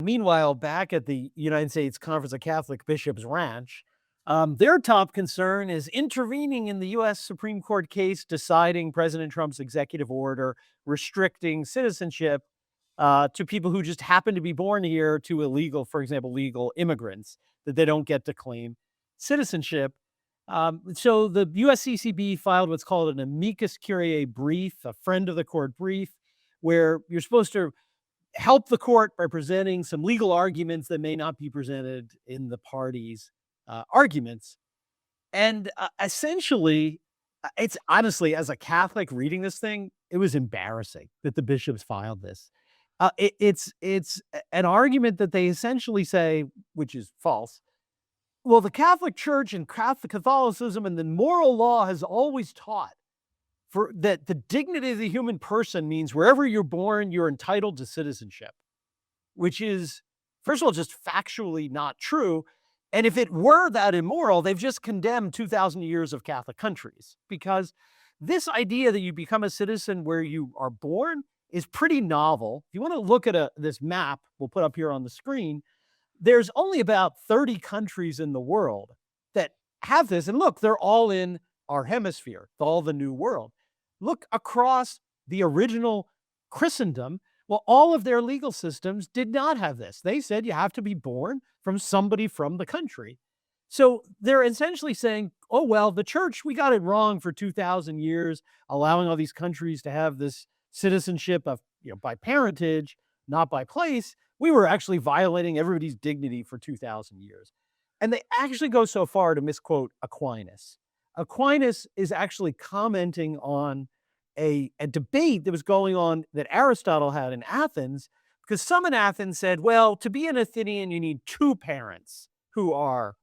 Meanwhile, back at the United States Conference of Catholic Bishops Ranch, their top concern is intervening in the U.S. Supreme Court case deciding President Trump's executive order restricting citizenship to people who just happen to be born here, to illegal, for example, legal immigrants, that they don't get to claim citizenship. So the USCCB filed what's called an amicus curiae brief, a friend of the court brief, where you're supposed to help the court by presenting some legal arguments that may not be presented in the parties' arguments. And essentially, it's honestly, as a Catholic reading this thing, it was embarrassing that the bishops filed this. It's an argument that they essentially say, which is false. Well, the Catholic Church and Catholicism and the moral law has always taught that the dignity of the human person means wherever you're born, you're entitled to citizenship, which is, first of all, just factually not true. And if it were that immoral, they've just condemned 2,000 years of Catholic countries, because this idea that you become a citizen where you are born is pretty novel. If you want to look at this map we'll put up here on the screen, there's only about 30 countries in the world that have this. And look, they're all in our hemisphere, all the New World. Look across the original Christendom. Well, all of their legal systems did not have this. They said you have to be born from somebody from the country. So they're essentially saying, oh, well, the church, we got it wrong for 2,000 years, allowing all these countries to have this citizenship of, by parentage, not by place. We were actually violating everybody's dignity for 2,000 years. And they actually go so far to misquote Aquinas. Aquinas is actually commenting on a debate that was going on that Aristotle had in Athens, because some in Athens said, well, to be an Athenian, you need two parents who are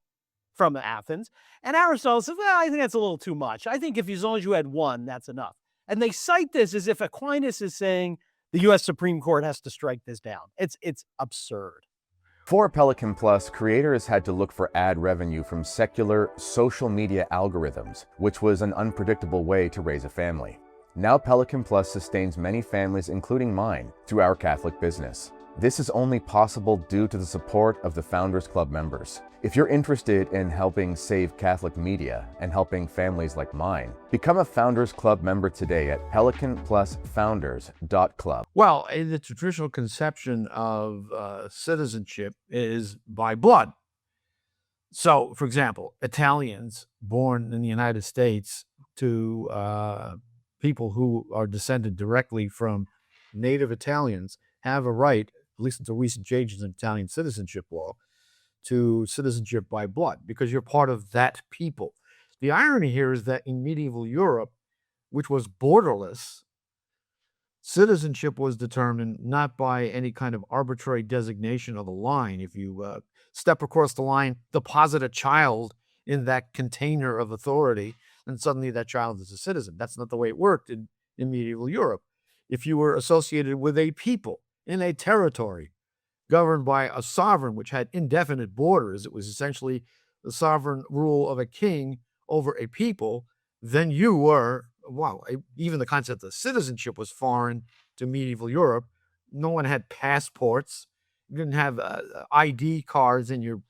from Athens. And Aristotle says, well, I think that's a little too much. I think as long as you had one, that's enough. And they cite this as if Aquinas is saying the U.S. Supreme Court has to strike this down. It's absurd. For Pelican Plus, creators had to look for ad revenue from secular social media algorithms, which was an unpredictable way to raise a family. Now Pelican Plus sustains many families, including mine, through our Catholic business. This is only possible due to the support of the Founders Club members. If you're interested in helping save Catholic media and helping families like mine, become a Founders Club member today at pelicanplusfounders.club. Well, the traditional conception of citizenship is by blood. So, for example, Italians born in the United States to people who are descended directly from native Italians have a right, at least until recent changes in Italian citizenship law, to citizenship by blood, because you're part of that people. The irony here is that in medieval Europe, which was borderless, citizenship was determined not by any kind of arbitrary designation of a line. If you step across the line, deposit a child in that container of authority, and suddenly that child is a citizen. That's not the way it worked in medieval Europe. If you were associated with a people in a territory governed by a sovereign which had indefinite borders, it was essentially the sovereign rule of a king over a people, then you were, even the concept of citizenship was foreign to medieval Europe. No one had passports. You didn't have ID cards in your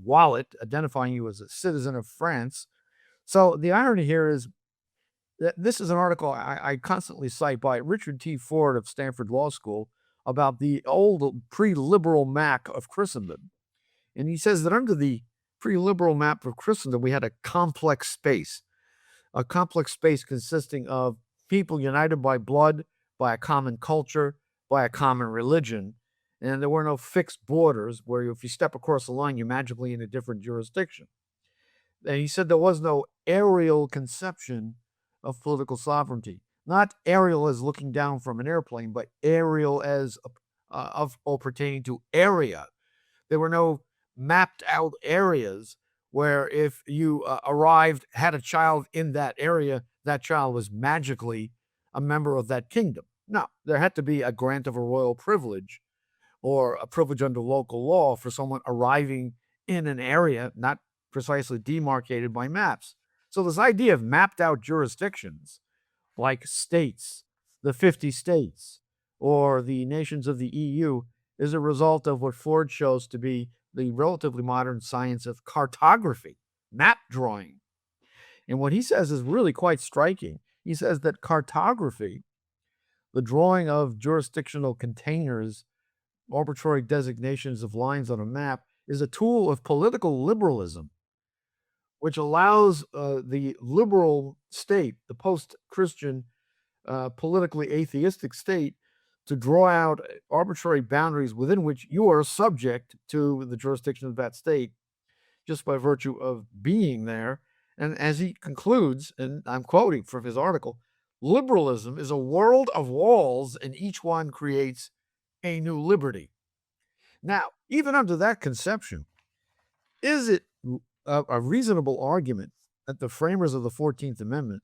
wallet identifying you as a citizen of France. So the irony here is that this is an article I constantly cite by Richard T. Ford of Stanford Law School about the old pre-liberal map of Christendom. And he says that under the pre-liberal map of Christendom, we had a complex space consisting of people united by blood, by a common culture, by a common religion. And there were no fixed borders where if you step across the line, you're magically in a different jurisdiction. And he said there was no aerial conception of political sovereignty. Not aerial as looking down from an airplane, but aerial as pertaining to area. There were no mapped out areas where if you had a child in that area, that child was magically a member of that kingdom. No, there had to be a grant of a royal privilege or a privilege under local law for someone arriving in an area not precisely demarcated by maps. So this idea of mapped out jurisdictions like states, the 50 states, or the nations of the EU, is a result of what Ford shows to be the relatively modern science of cartography, map drawing. And what he says is really quite striking. He says that cartography, the drawing of jurisdictional containers, arbitrary designations of lines on a map, is a tool of political liberalism, which allows the liberal state, the post-Christian, politically atheistic state, to draw out arbitrary boundaries within which you are subject to the jurisdiction of that state just by virtue of being there. And as he concludes, and I'm quoting from his article, liberalism is a world of walls, and each one creates a new liberty. Now, even under that conception, is it a reasonable argument that the framers of the 14th Amendment